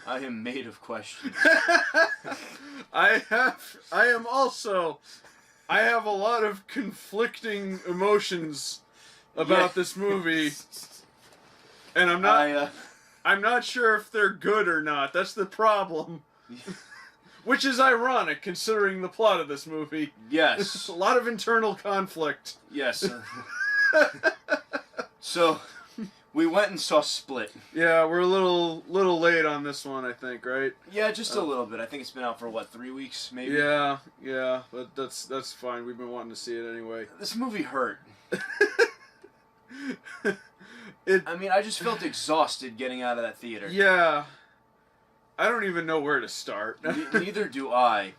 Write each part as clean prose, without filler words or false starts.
I am made of questions. I have a lot of conflicting emotions about this movie, and I'm not sure if they're good or not. That's the problem. Which is ironic, considering the plot of this movie. Yes. A lot of internal conflict. Yes. So, we went and saw Split. Yeah, we're a little late on this one, I think, right? Yeah, just a little bit. I think it's been out for, what, 3 weeks, maybe? Yeah, but that's fine. We've been wanting to see it anyway. This movie hurt. I mean, I just felt exhausted getting out of that theater. Yeah. I don't even know where to start. Neither do I.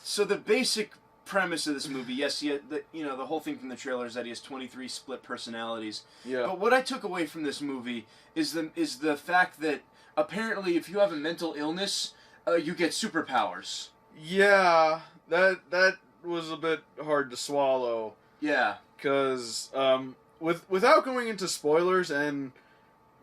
So the basic premise of this movie, yes, the whole thing from the trailer is that he has 23 split personalities. Yeah. But what I took away from this movie is the fact that apparently if you have a mental illness, you get superpowers. Yeah, that was a bit hard to swallow. Yeah. Because without going into spoilers, and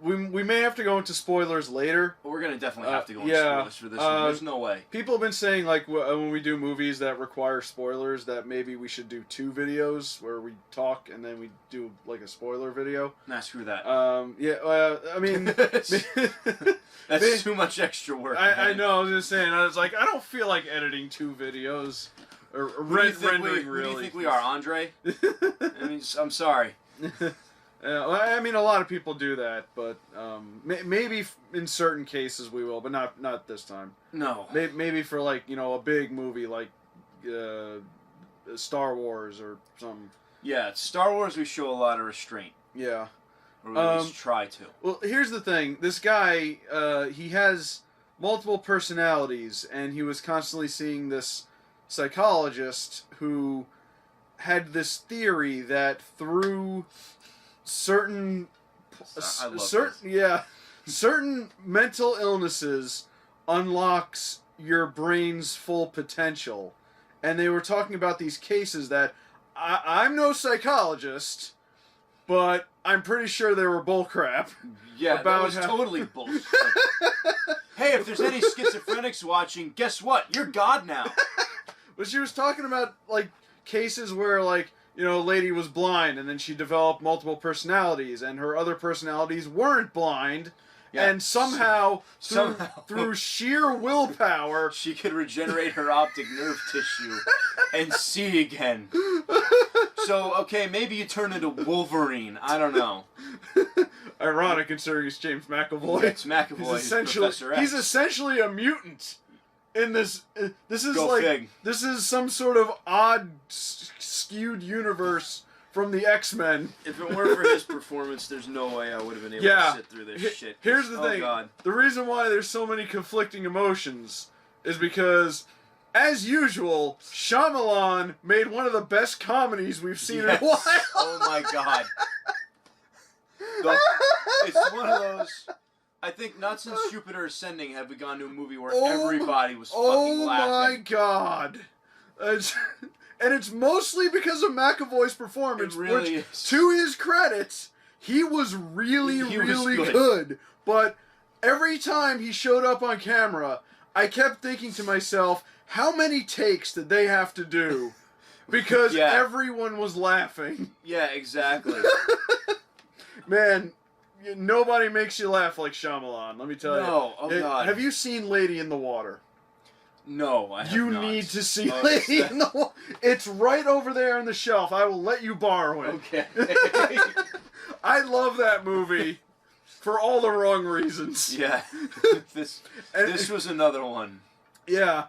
we may have to go into spoilers later. We're going to definitely have to go into spoilers for this one. There's no way. People have been saying, like, when we do movies that require spoilers, that maybe we should do 2 videos where we talk and then we do, like, a spoiler video. Nah, screw that. I mean... That's too much extra work. I know, I was just saying, I was like, I don't feel like editing 2 videos. Or rendering, really. Who do you think we are, Andre? I mean, I'm sorry. I mean, a lot of people do that, but maybe in certain cases we will, but not this time. No. Maybe for, like, a big movie like Star Wars or something. Yeah, Star Wars we show a lot of restraint. Yeah. Or we at least try to. Well, here's the thing. This guy, he has multiple personalities, and he was constantly seeing this psychologist who had this theory that through certain mental illnesses unlocks your brain's full potential. And they were talking about these cases that I'm no psychologist, but I'm pretty sure they were bullcrap. Yeah, that was totally bullshit. Hey, if there's any schizophrenics watching, guess what? You're God now. But she was talking about, like, cases where, like, a lady was blind and then she developed multiple personalities and her other personalities weren't blind. Yeah. And somehow, through sheer willpower, she could regenerate her optic nerve tissue and see again. So, okay, maybe you turn into Wolverine. I don't know. Ironic, considering it's James McAvoy. Yeah, it's McAvoy. He's essentially a mutant. In this, this is some sort of odd, skewed universe from the X-Men. If it weren't for his performance, there's no way I would have been able to sit through this shit. Here's the thing. God. The reason why there's so many conflicting emotions is because, as usual, Shyamalan made one of the best comedies we've seen in a while. Oh my God. It's one of those... I think not since Jupiter Ascending have we gone to a movie where everybody was fucking laughing. Oh my God. And it's mostly because of McAvoy's performance. It really is. To his credit, he was really good. But every time he showed up on camera, I kept thinking to myself, how many takes did they have to do? Because everyone was laughing. Yeah, exactly. Man, nobody makes you laugh like Shyamalan, let me tell you. No, God. Have you seen Lady in the Water? No, I have not. You need to see Lady in the Water. It's right over there on the shelf. I will let you borrow it. Okay. I love that movie for all the wrong reasons. Yeah. This was another one. Yeah.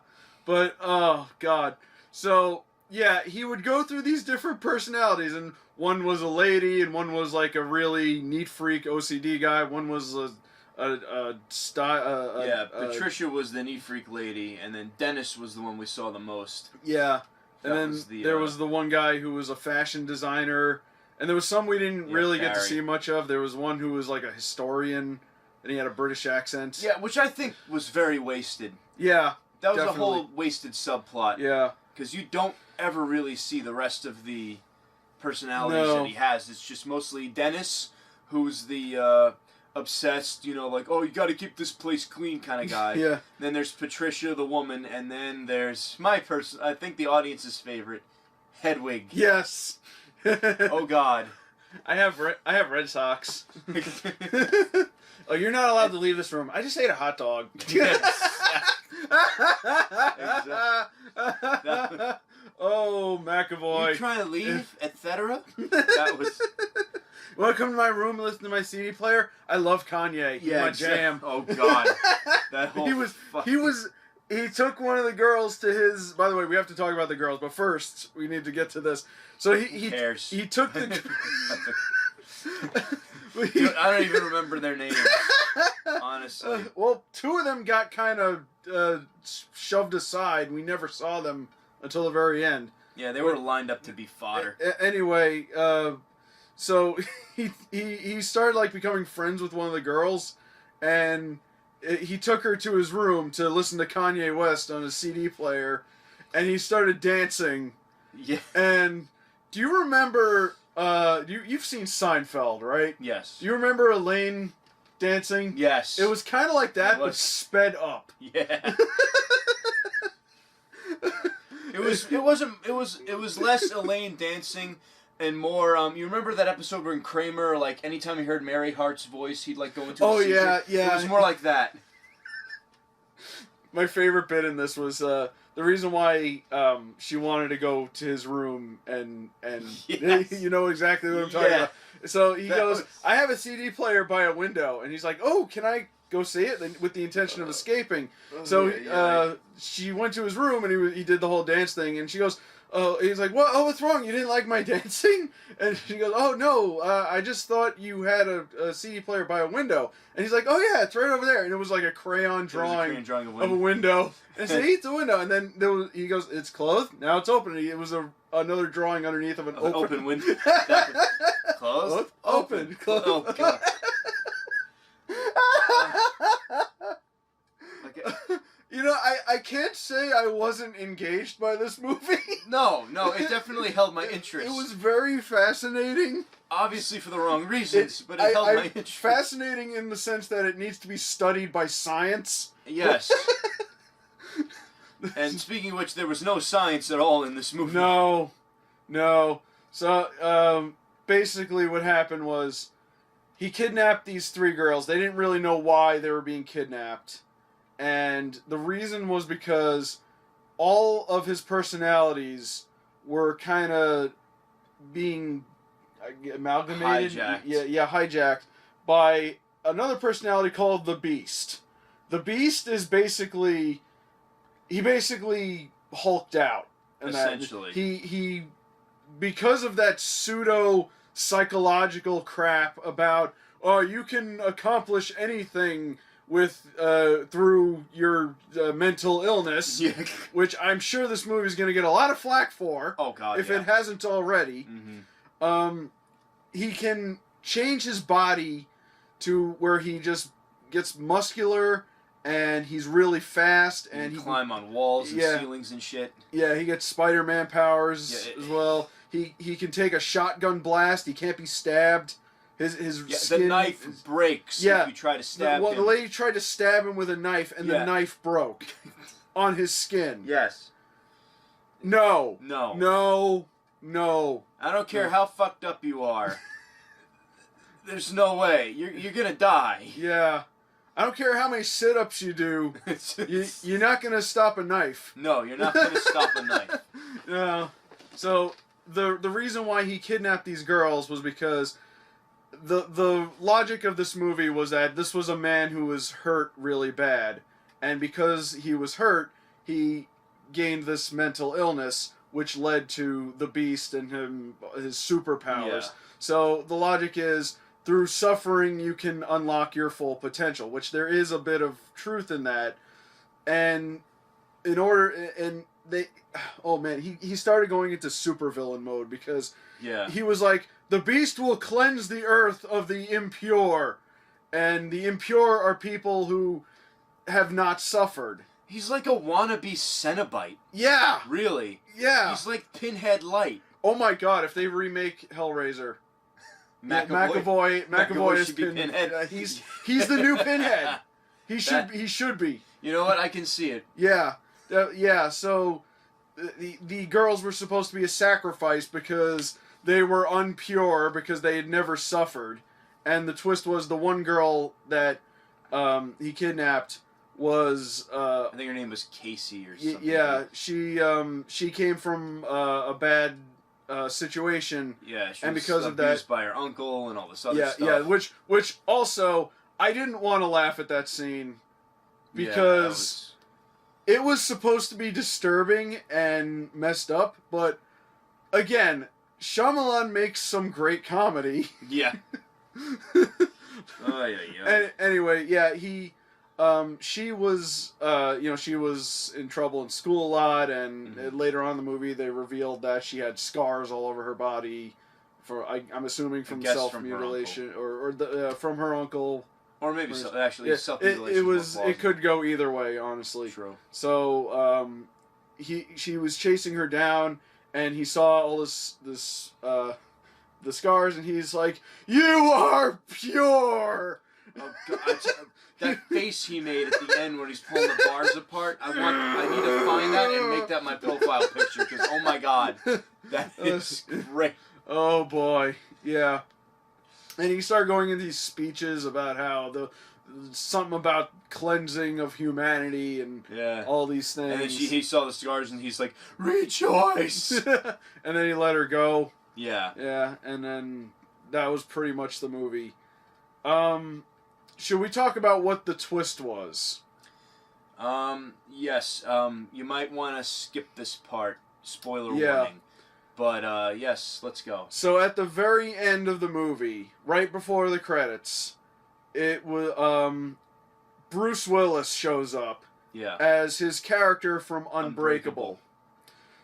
But, oh, God. So, yeah, he would go through these different personalities, and one was a lady, and one was like a really neat freak OCD guy. One was Patricia was the neat freak lady, and then Dennis was the one we saw the most. Yeah, and then there was the one guy who was a fashion designer, and there was some we didn't really get to see much of. There was one who was like a historian, and he had a British accent. Yeah, which I think was very wasted. Yeah, that was a whole wasted subplot. Yeah, because you don't ever really see the rest of the personalities that he has. It's just mostly Dennis, who's the obsessed, like, oh, you got to keep this place clean kind of guy. Yeah. Then there's Patricia, the woman, and then there's my person. I think the audience's favorite, Hedwig. Yes. Oh God. I have Red Sox. Oh, you're not allowed to leave this room. I just ate a hot dog. Oh, McAvoy. You trying to leave, etc.? That was. Want to come to my room and listen to my CD player? I love Kanye. He's my jam. Oh God. That whole. He took one of the girls to his. By the way, we have to talk about the girls, but first we need to get to this. So he took the. Dude, I don't even remember their names. Honestly. Well, two of them got kind of shoved aside. We never saw them until the very end. Yeah, they were lined up to be fodder. Anyway, so he started like becoming friends with one of the girls, and he took her to his room to listen to Kanye West on his CD player, and he started dancing. Yeah. And do you remember? You've seen Seinfeld, right? Yes. Do you remember Elaine dancing? Yes. It was kind of like that, but sped up. Yeah. It was less Elaine dancing and more. You remember that episode where in Kramer, like anytime he heard Mary Hart's voice, he'd like go into. Oh a seizure? yeah. It was more like that. My favorite bit in this was the reason why she wanted to go to his room and Yes. You know exactly what I'm talking about. So he goes, I have a CD player by a window, and he's like, oh, can I go see it? With the intention of escaping. So she went to his room, and he did the whole dance thing, and she goes, he's like, what? Oh, what's wrong? You didn't like my dancing? And she goes, oh no, I just thought you had a CD player by a window. And he's like, oh yeah, it's right over there. And it was like a crayon drawing of a window. And so it's a window. And then he goes, it's closed. Now it's open. And it was another drawing underneath of an open window. Closed. Open. Closed. Oh God. You know, I can't say I wasn't engaged by this movie. No, it definitely held my interest. It was very fascinating. Obviously for the wrong reasons, but it held my interest. Fascinating in the sense that it needs to be studied by science. Yes. And speaking of which, there was no science at all in this movie. No. So, basically what happened was he kidnapped these three girls. They didn't really know why they were being kidnapped. And the reason was because all of his personalities were kind of being amalgamated. Hijacked. Yeah, hijacked by another personality called the Beast. The Beast is basically... He basically hulked out. Essentially. He because of that pseudo-psychological crap about, oh, you can accomplish anything with through your mental illness, which I'm sure this movie is going to get a lot of flack for. Oh God, if it hasn't already. Mm-hmm. He can change his body to where he just gets muscular and he's really fast and he climb on walls and ceilings and shit. Yeah, he gets Spider-Man powers as well. He can take a shotgun blast. He can't be stabbed. His skin, the knife breaks if you try to stab him. Well, the lady tried to stab him with a knife, and the knife broke on his skin. Yes. No. I don't care how fucked up you are. There's no way. You're gonna die. Yeah. I don't care how many sit-ups you do. You're not gonna stop a knife. No, you're not gonna stop a knife. No. So the reason why he kidnapped these girls was because the logic of this movie was that this was a man who was hurt really bad, and because he was hurt, he gained this mental illness, which led to the Beast and his superpowers. Yeah. So the logic is, through suffering you can unlock your full potential, which there is a bit of truth in that. And he started going into supervillain mode because he was like, the Beast will cleanse the earth of the impure, and the impure are people who have not suffered. He's like a wannabe Cenobite. Yeah. Really. Yeah. He's like Pinhead Light. Oh my God, if they remake Hellraiser. McAvoy is should be Pinhead. He's the new Pinhead. He should be. You know what? I can see it. Yeah, yeah. So the girls were supposed to be a sacrifice because they were unpure because they had never suffered, and the twist was the one girl that he kidnapped was I think her name was Casey or something. Yeah, she came from a bad situation. Yeah, she and was because of that, abused by her uncle and all this other stuff. Yeah, which also I didn't want to laugh at that scene because it was supposed to be disturbing and messed up, but again, Shyamalan makes some great comedy. Yeah. Anyway, yeah, she was, she was in trouble in school a lot, and later on in the movie they revealed that she had scars all over her body, I'm assuming from self-mutilation, or from her uncle. Or maybe self-mutilation. It could go either way, honestly. True. So, she was chasing her down, and he saw all the scars, and he's like, "You are pure!" Oh, God. That face he made at the end when he's pulling the bars apart, I need to find that and make that my profile picture, because, oh my God, that is great. Oh boy, yeah. And he started going into these speeches about how something about cleansing of humanity and all these things. And then he saw the scars and he's like, "Rejoice!" And then he let her go. Yeah. Yeah, and then that was pretty much the movie. Should we talk about what the twist was? Yes. You might want to skip this part. Spoiler warning. But, yes, let's go. So at the very end of the movie, right before the credits, it was, Bruce Willis shows up as his character from Unbreakable.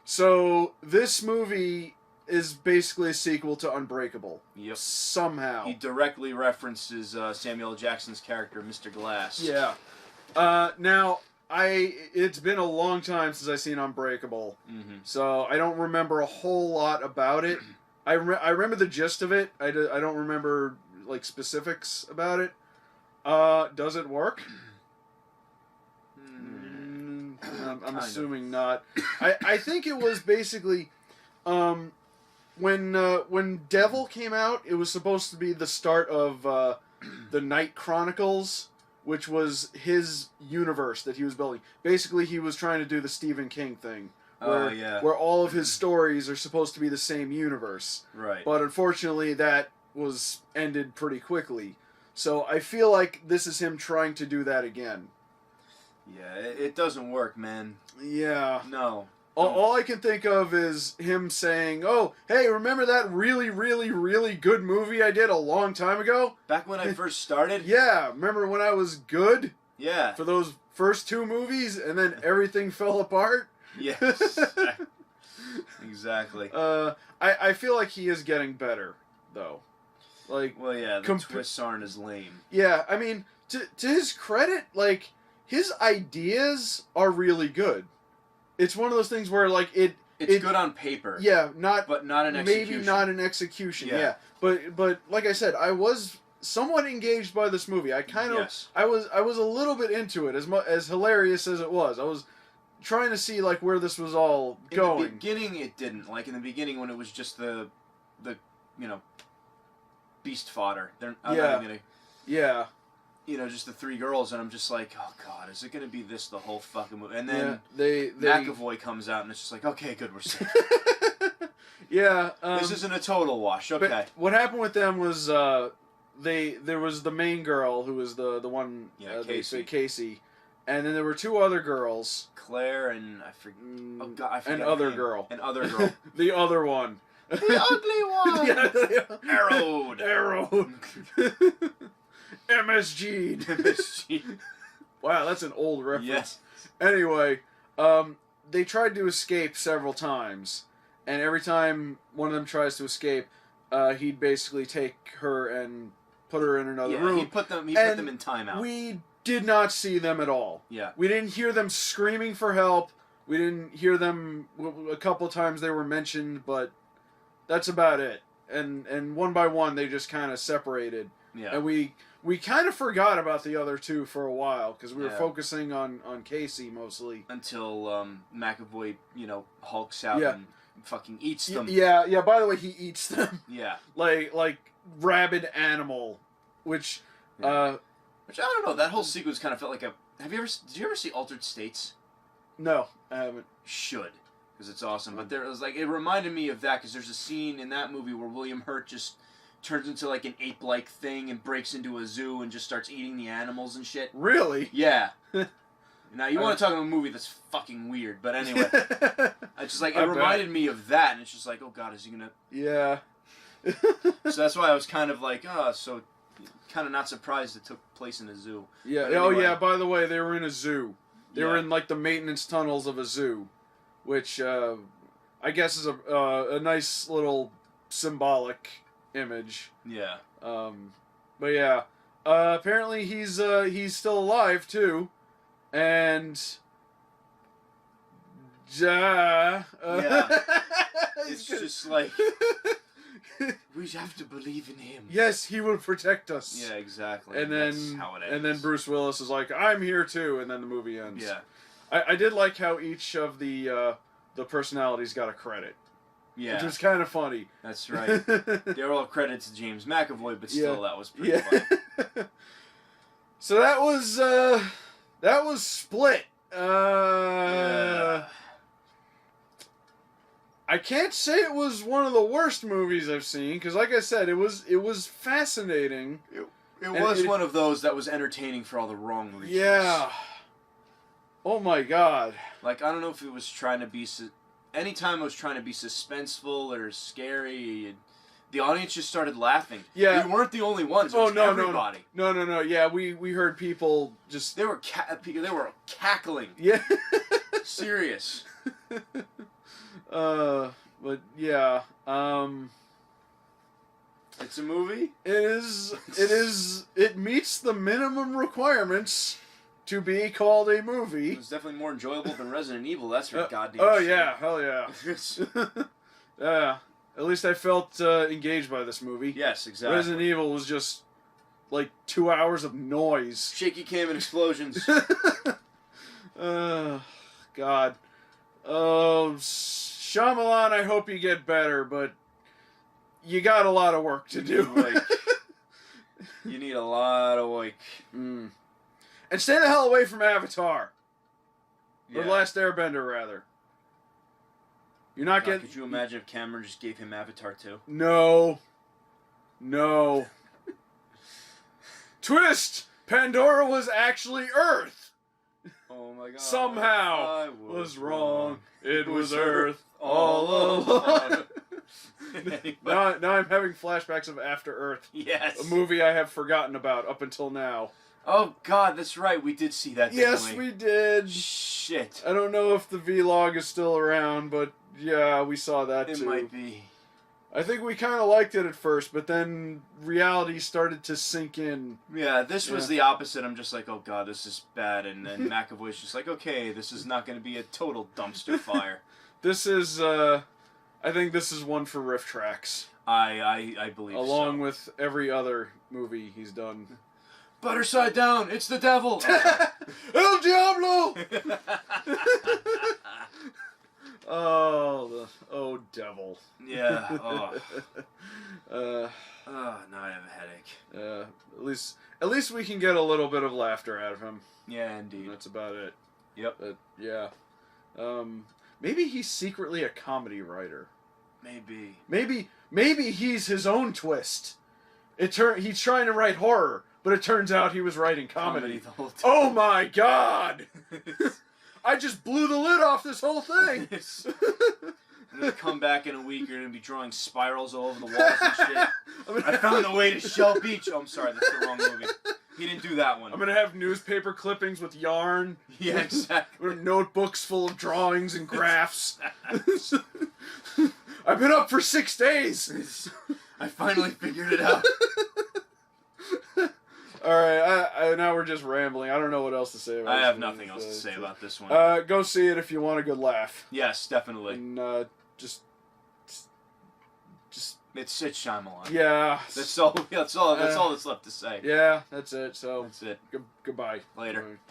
So this movie is basically a sequel to Unbreakable. Yep. Somehow. He directly references Samuel L. Jackson's character, Mr. Glass. Yeah. Now, it's been a long time since I've seen Unbreakable, so I don't remember a whole lot about it. I remember the gist of it. I don't remember like specifics about it. Does it work? I'm assuming not. I think it was basically when Devil came out, it was supposed to be the start of the Night Chronicles, which was his universe that he was building. Basically, he was trying to do the Stephen King thing, where all of his stories are supposed to be the same universe. Right. But unfortunately, that was ended pretty quickly. So I feel like this is him trying to do that again. Yeah, it doesn't work, man. Yeah. No. All I can think of is him saying, "Oh, hey, remember that really, really, really good movie I did a long time ago? Back when I first started? Yeah, remember when I was good? Yeah. For those first two movies, and then everything fell apart?" Yes. Exactly. I feel like he is getting better, though. Like, well, yeah, the twists aren't as lame. Yeah, I mean, to his credit, like, his ideas are really good. It's one of those things where, like, it's good on paper. Yeah, but not in execution. Maybe not in execution. Yeah. But like I said, I was somewhat engaged by this movie. I kind of I was a little bit into it, as hilarious as it was. I was trying to see like where this was all going. In the beginning, it didn't. Like in the beginning, when it was just the beast fodder. Just the three girls, and I'm just like, oh God, is it going to be this the whole fucking movie? And then McAvoy comes out, and it's just like, okay, good, we're safe. Yeah. This isn't a total wash. Okay. But what happened with them was there was the main girl who was the one Casey, and then there were two other girls, Claire and I forget. Oh God, I forget. Another girl. The other one. The ugly one. Arrowed. MSG. Wow, that's an old reference. Yes. Anyway, they tried to escape several times, and every time one of them tries to escape, he'd basically take her and put her in another room. He put them in timeout. We did not see them at all. Yeah. We didn't hear them screaming for help. We didn't hear them a couple of times they were mentioned, but that's about it. and one by one they just kind of separated. Yeah. And we kind of forgot about the other two for a while because we were Yeah. focusing on Casey mostly. Until McAvoy, hulks out Yeah. and fucking eats them. Yeah. By the way, he eats them Yeah. like rabid animal, which Which I don't know. That whole sequence kind of felt like a. Did you ever see Altered States? no, I haven't. Should, because it's awesome. But there was it reminded me of that because there's a scene in that movie where William Hurt just turns into like an ape-like thing and breaks into a zoo and just starts eating the animals and shit. Really? Yeah. Now you want to talk about a movie that's fucking weird, but anyway, I just it reminded me of that, and it's just like, oh god, is he gonna? Yeah. So that's why I was kind of like, so kind of not surprised it took place in a zoo. Yeah. But Oh anyway. yeah. By the way, they were in a zoo. They were Yeah. in like the maintenance tunnels of a zoo, which I guess is a nice little symbolic image. Yeah. But yeah, apparently he's still alive too, and Yeah. It's It's just like we have to believe in him. yes, he will protect us. Yeah, exactly. And that's then how it ends. and then Bruce Willis is like, I'm here too, and then the movie ends. Yeah. I did like how each of the personalities got a credit, which Yeah. was kind of funny. That's right. They're all credits to James McAvoy, but still, Yeah. that was pretty Yeah. funny. So that was Split. Yeah. I can't say it was one of the worst movies I've seen because, like I said, it was fascinating. It And was it- one of those that was entertaining for all the wrong reasons. Yeah. Oh my god. I don't know if it was trying to be. Anytime it was trying to be suspenseful or scary, the audience just started laughing. Yeah. We weren't the only ones. It Oh was no, everybody. no. Yeah, we heard people just. They were cackling. Yeah. Serious. But yeah. It's a movie. It meets the minimum requirements to be called a movie. It's definitely more enjoyable than Resident Evil. That's for goddamn. Oh sure. yeah, hell yeah. Yeah. At least I felt engaged by this movie. Yes, exactly. Resident Evil was just like 2 hours of noise. Shaky cam and explosions. God. Oh, Shyamalan, I hope you get better, but you got a lot of work to do. You need a lot of work. Mm. And stay the hell away from Avatar. Or Yeah. The Last Airbender, rather. You're not God, getting... could you imagine if Cameron just gave him Avatar 2? No. No. Twist! Pandora was actually Earth. Oh my god. Somehow I was wrong. It was Earth all along. along. Now I'm having flashbacks of After Earth. Yes. A movie I have forgotten about up until now. Oh god, that's right. We did see that. Yes, didn't we did. Shit. I don't know if the vlog is still around, but yeah, we saw that It too. might be. I think we kind of liked it at first, but then reality started to sink in. Yeah, this was the opposite. I'm just like, oh god, this is bad. And then McAvoy's just like, okay, this is not going to be a total dumpster fire. This is, I think this is one for Riff Tracks. I believe Along so. with every other movie he's done. Butter side down, it's the devil! El Diablo! Oh, devil. Yeah, oh. Uh, Oh, now I have a headache. at least we can get a little bit of laughter out of him. Yeah, And indeed. that's about it. Yep. But, yeah. Maybe he's secretly a comedy writer. Maybe. Maybe he's his own twist. He's trying to write horror, but it turns out he was writing comedy. the whole time. Oh my god! I just blew the lid off this whole thing! I'm gonna come back in a week, you're gonna be drawing spirals all over the walls and shit. I found the way to Shell Beach. Oh, I'm sorry, that's the wrong movie. He didn't do that one. I'm gonna have newspaper clippings with yarn. Yeah, exactly. Notebooks full of drawings and graphs. I've been up for 6 days! I finally figured it out. Alright, now we're just rambling. I don't know what else to say about I this have movie, nothing else to say about this one. Go see it if you want a good laugh. Yes, definitely. And, just It's Shyamalan. Yeah. That's all. That's all that's left to say. Yeah, that's it. So that's it. Goodbye. Later. Bye.